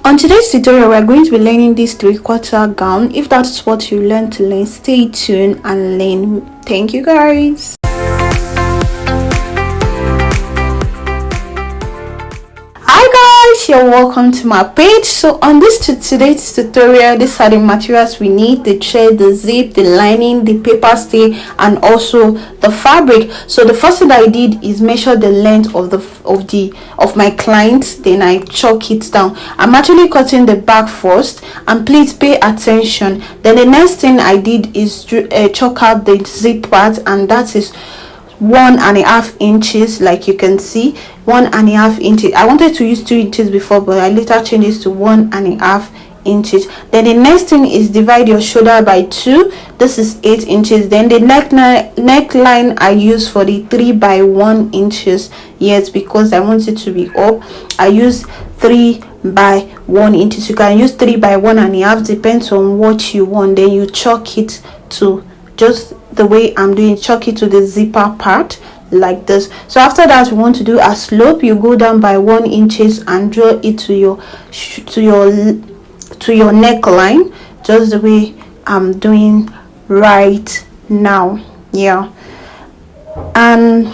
On today's tutorial, we're going to be learning this 3/4 gown. If that's what you learn to learn, stay tuned and learn. Thank you guys. Hi guys, you're welcome to my page. So on today's tutorial, these are the materials we need: the thread, the zip, the lining, the paper stay, and also the fabric. So the first thing I did is measure the length of my client, then I chalk it down. I'm actually cutting the back first, and please pay attention. Then the next thing I did is chalk out the zip part, and that is 1.5 inches. Like you can see, 1.5 inches. I wanted to use 2 inches before, but I later changed it to 1.5 inches. Then the next thing is divide your shoulder by 2. This is 8 inches. Then the neckline I use for the 3 by 1 inches. Yes, because I want it to be up, I use 3 by 1 inches. You can use 3 by 1.5, depends on what you want. Then you chalk it to just the way I'm doing, chalk it to the zipper part like this. So after that, we want to do a slope. You go down by 1 inches and draw it to your neckline, just the way I'm doing right now. Yeah, and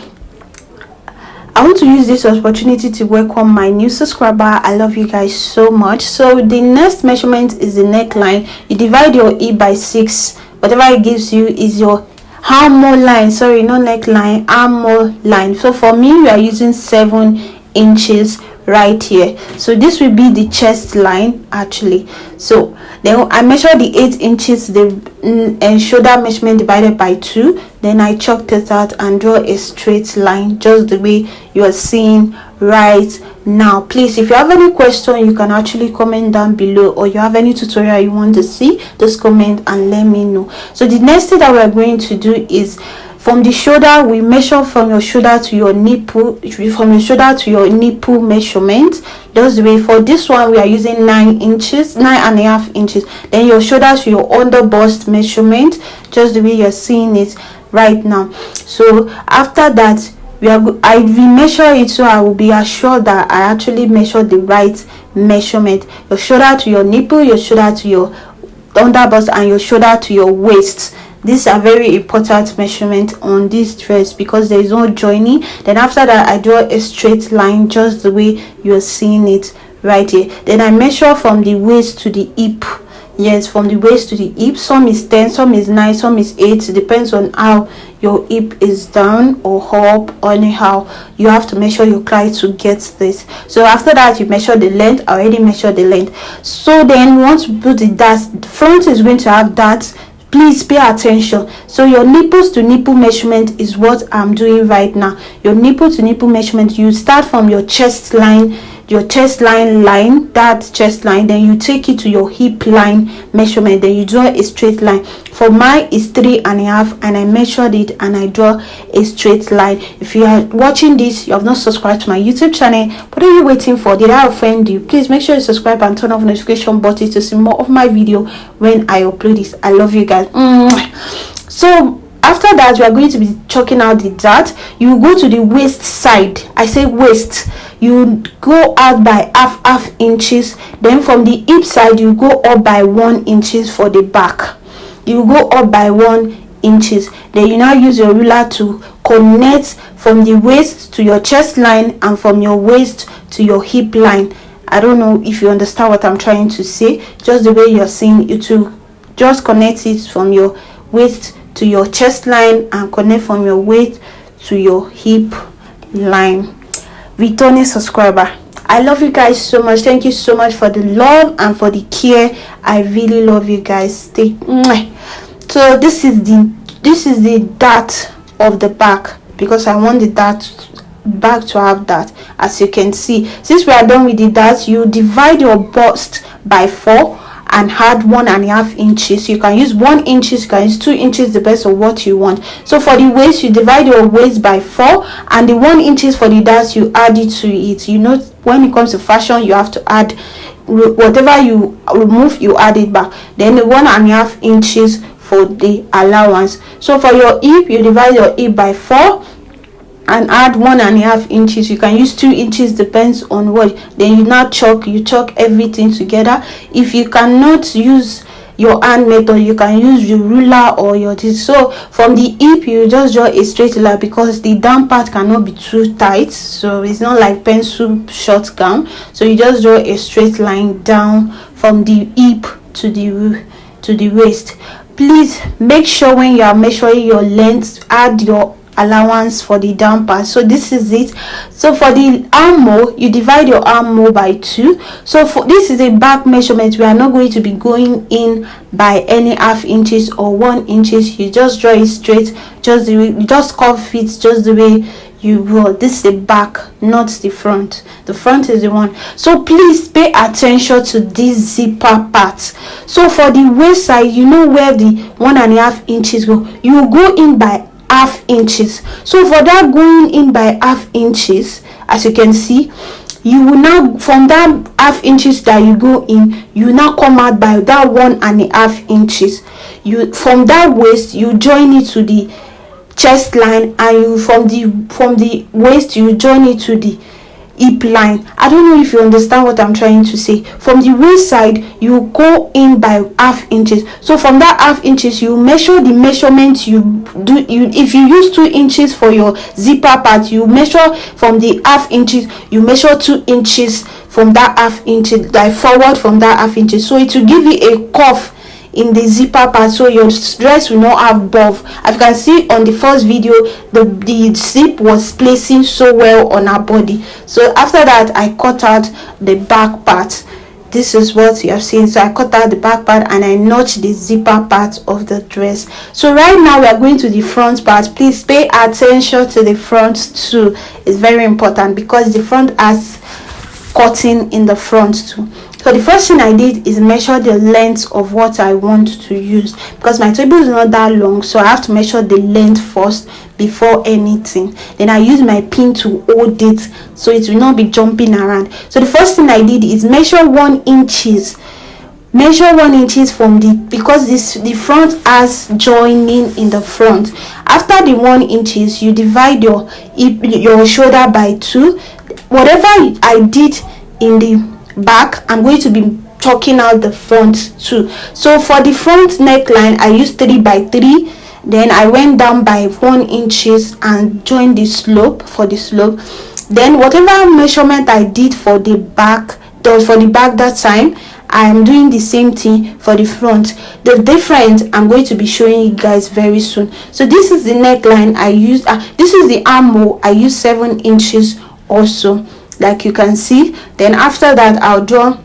I want to use this opportunity to welcome my new subscriber. I love you guys so much. So the next measurement is the neckline. You divide your hip by 6. Whatever it gives you is your armhole line. Sorry, not neckline, armhole line. So for me, we are using 7 inches right here. So this will be the chest line actually. So then I measure the 8 inches, the shoulder measurement divided by 2. Then I chalked it out and draw a straight line, just the way you are seeing right now. Please, if you have any question, you can actually comment down below, or you have any tutorial you want to see, just comment and let me know. So the next thing that we're going to do is, from the shoulder, we measure from your shoulder to your nipple, from your shoulder to your nipple measurement. That's the way. For this one, we are using 9 inches, 9.5 inches. Then your shoulder to your under bust measurement, just the way you're seeing it right now. So after that, I will measure it, so I will be assured that I actually measure the right measurement. Your shoulder to your nipple, your shoulder to your under bust, and your shoulder to your waist. These are very important measurement on this dress because there is no joining. Then after that, I draw a straight line, just the way you are seeing it right here. Then I measure from the waist to the hip. Yes, from the waist to the hip. Some is 10, some is 9, some is 8. It depends on how your hip is down or up, or anyhow you have to measure your client to get this. So after that, you measure the length. I already measured the length. So then we want to put the darts. The front is going to have darts. Please pay attention. So your nipples to nipple measurement is what I'm doing right now. Your nipple to nipple measurement, you start from your chest line, that chest line, then you take it to your hip line measurement, then you draw a straight line. For mine is 3.5, and I measured it and I draw a straight line. If you are watching this, you have not subscribed to my YouTube channel, what are you waiting for? Did I offend you? Please make sure you subscribe and turn on the notification button to see more of my video when I upload this. I love you guys. So after that, we are going to be chalking out the dart. You go to the waist side. I say waist. You go out by half inches. Then from the hip side, you go up by 1 inches for the back. You go up by 1 inches. Then you now use your ruler to connect from the waist to your chest line, and from your waist to your hip line. I don't know if you understand what I'm trying to say. Just the way you're seeing it, to just connect it from your waist to your chest line, and connect from your waist to your hip line. Returning subscriber, I love you guys so much. Thank you so much for the love and for the care. I really love you guys. Stay. So this is the dart of the back, because I want the dart back to have that. As you can see, since we are done with the dart, you divide your bust by 4 and add 1.5 inches. You can use 1 inch, you can use 2 inches, depends on what you want. So for the waist, you divide your waist by 4, and the 1 inches for the dart, you add it to it. You know, when it comes to fashion, you have to add whatever you remove, you add it back. Then the 1.5 inches for the allowance. So for your hip, you divide your hip by 4, and add 1.5 inches. You can use 2 inches, depends on what. Then you now chalk everything together. If you cannot use your hand method, you can use your ruler or your this. So from the hip, you just draw a straight line, because the down part cannot be too tight, so it's not like pencil short gown. So you just draw a straight line down from the hip to the waist. Please make sure when you are measuring your length, add your allowance for the down part. So this is it. So for the armhole, you divide your armhole by 2. So for this is a back measurement. We are not going to be going in by any half inches or 1 inches. You just draw it straight, just the way, you just curve it just the way you will. This is the back, not the front. The front is the one. So please pay attention to this zipper part. So for the waist side, you know where the 1.5 inches go, you go in by half inches. So for that going in by half inches, as you can see, you will now, from that half inches that you go in, you now come out by that 1.5 inches. You, from that waist, you join it to the chest line, and you from the waist, you join it to the hip line. I don't know if you understand what I'm trying to say. From the waist side, you go in by half inches. So from that half inches, you measure the measurement you do. If you use 2 inches for your zipper part, you measure from the half inches, you measure 2 inches from that half inches, like forward from that half inches. So it will give you a curve in the zipper part, so your dress will not have buff. As you can see on the first video, the zip was placing so well on her body. So after that, I cut out the back part. This is what you have seen. So I cut out the back part and I notched the zipper part of the dress. So right now we are going to the front part. Please pay attention to the front too. It's very important, because the front has cutting in the front too. So the first thing I did is measure the length of what I want to use, because my table is not that long, so I have to measure the length first before anything. Then I use my pin to hold it so it will not be jumping around. So the first thing I did is measure 1 inches. Measure 1 inches from because the front has joining in the front. After the 1 inches, you divide your shoulder by 2. Whatever I did in the back, I'm going to be chalking out the front too. So for the front neckline, I used 3 by 3. Then I went down by 1 inches and joined the slope for the slope. Then whatever measurement I did for the back, that time, I am doing the same thing for the front. The difference I'm going to be showing you guys very soon. So this is the neckline I used. This is the armhole. I used 7 inches also, like you can see. Then after that, I'll draw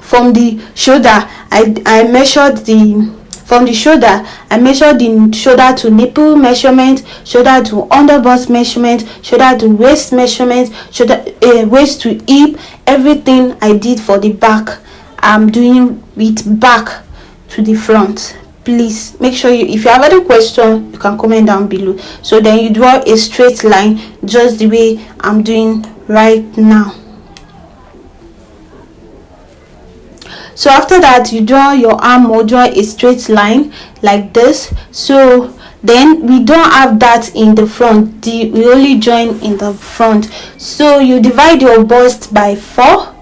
from the shoulder. I measured the from the shoulder. I measured the shoulder to nipple measurement, shoulder to underbust measurement, shoulder to waist measurement, shoulder waist to hip. Everything I did for the back, I'm doing with back to the front. Please make sure if you have any question, you can comment down below. So then you draw a straight line just the way I'm doing right now. So after that, you draw your arm or draw a straight line like this. So then we don't have that in the front, we only join in the front. So you divide your bust by 4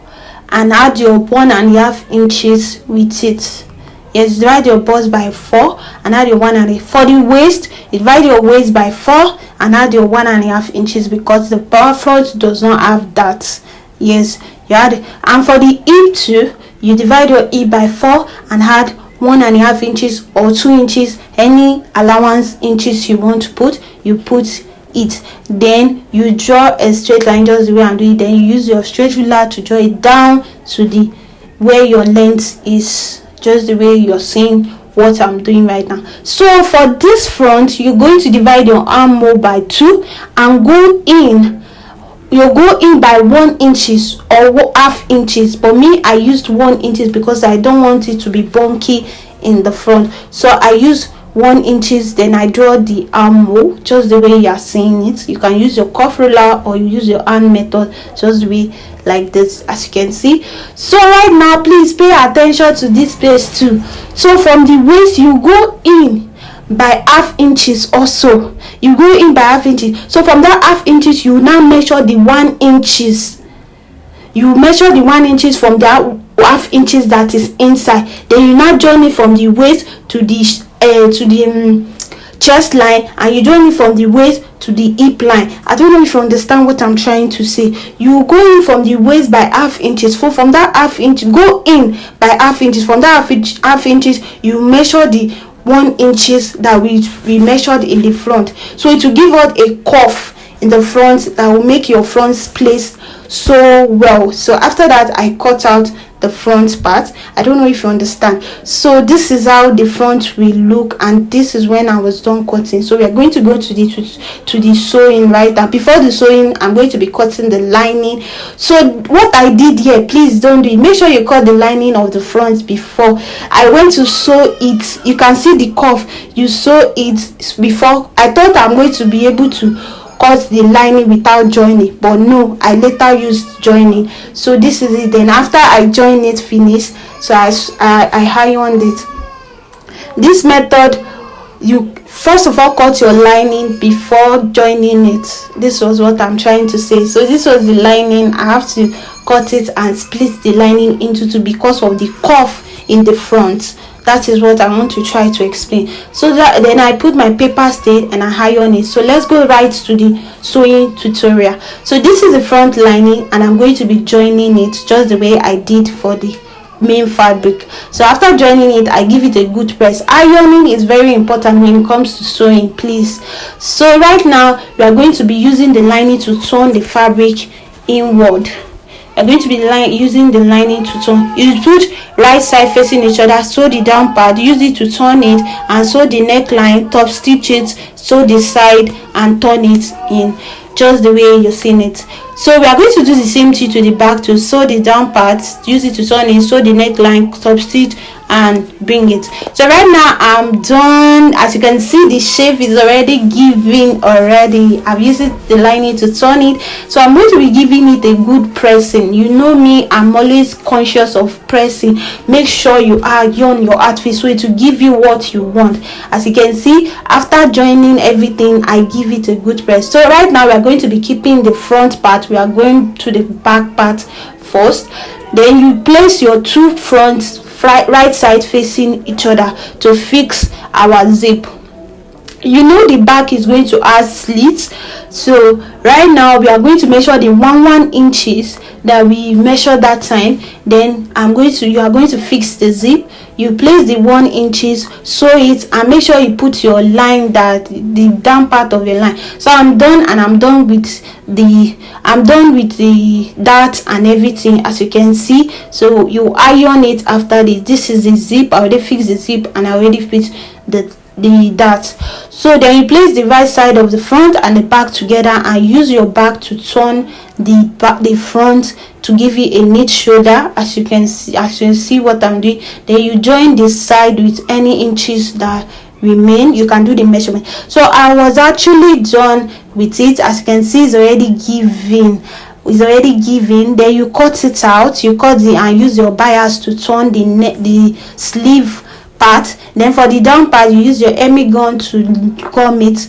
and add your 1.5 inches with it. Yes, divide your bust by 4 and add your 1.5. For the waist, you divide your waist by 4 and add your 1.5 inches, because the front does not have that. Yes, you add. And for the hip too, you divide your hip by 4 and add 1.5 inches or 2 inches, any allowance inches you want to put, you put it. Then you draw a straight line just the way I'm doing it. Then you use your straight ruler to draw it down to the where your length is, just the way you're seeing what I'm doing right now. So for this front, you're going to divide your armhole by 2 and go in. You go in by 1 inches or half inches, but me, I used 1 inches because I don't want it to be bulky in the front. So I use 1 inches. Then I draw the armhole just the way you are seeing it. You can use your cuff ruler or you use your hand method just the way like this, as you can see. So right now, please pay attention to this place too. So from the waist, you go in by half inches also. You go in by half inches. So from that half inches, you now measure the 1 inches. You measure the 1 inches from that half inches that is inside. Then you now join it from the waist to the chest line, and you join it from the waist to the hip line. I don't know if you understand what I'm trying to say. You go in from the waist by half inches. So from that half inch, go in by half inches. From that half inches, you measure the 1 inches that we measured in the front. So it will give out a curve in the front that will make your front place so well. So after that, I cut out the front part. I don't know if you understand. So this is how the front will look, and this is when I was done cutting. So we are going to go to the sewing right now. Before the sewing, I'm going to be cutting the lining. So what I did here, please don't do it. Make sure you cut the lining of the front before. I went to sew it. You can see the curve. You sew it before. I thought I'm going to be able to cut the lining without joining, but no, I later used joining. So this is it. Then after I join it finish, so I ironed it. This method, you first of all cut your lining before joining it. This was what I'm trying to say. So this was the lining. I have to cut it and split the lining into two because of the curve in the front. That is what I want to try to explain. So that then I put my paper stain and I iron it. So let's go right to the sewing tutorial. So this is the front lining, and I'm going to be joining it just the way I did for the main fabric. So after joining it, I give it a good press. Ironing is very important when it comes to sewing, please. So right now we are going to be using the lining to turn the fabric inward. You're going to be using the lining to turn. You put right side facing each other, sew the down part, use it to turn it, and sew the neckline, top stitch it, sew the side, and turn it in just the way you're seeing it. So we are going to do the same thing to the back, to sew the down part, use it to turn it, sew the neckline, top stitch, and bring it. So right now I'm done. As you can see, the shape is already giving already. I've used the lining to turn it, so I'm going to be giving it a good pressing. You know me, I'm always conscious of pressing. Make sure you iron your outfit so it will give you what you want. As you can see, after joining everything, I give it a good press. So right now we are going to be keeping the front part. We are going to the back part first. Then you place your two fronts right side facing each other to fix our zip. You know the back is going to have slits, so right now we are going to measure the 1 inches that we measured that time. Then you are going to fix the zip. You place the 1 inches, sew it, and make sure you put your line, that the down part of your line. So I'm done, and I'm done with the dart and everything, as you can see. So you iron it after this. This is the zip. I already fixed the zip, and I already fixed the dart. So then you place the right side of the front and the back together, and use your back to turn the front to give you a neat shoulder, as you can see what I'm doing. Then you join this side with any inches that remain. You can do the measurement. So I was actually done with it. As you can see, it's already giving. Then you cut it out. You cut and use your bias to turn the sleeve part. Then for the down part, you use your hemi gun to comb it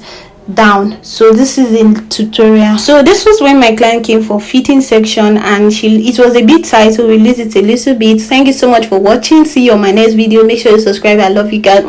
down. So this is in tutorial. So this was when my client came for fitting section, and it was a bit tight, so we released it a little bit. Thank you so much for watching. See you on my next video. Make sure you subscribe. I love you guys.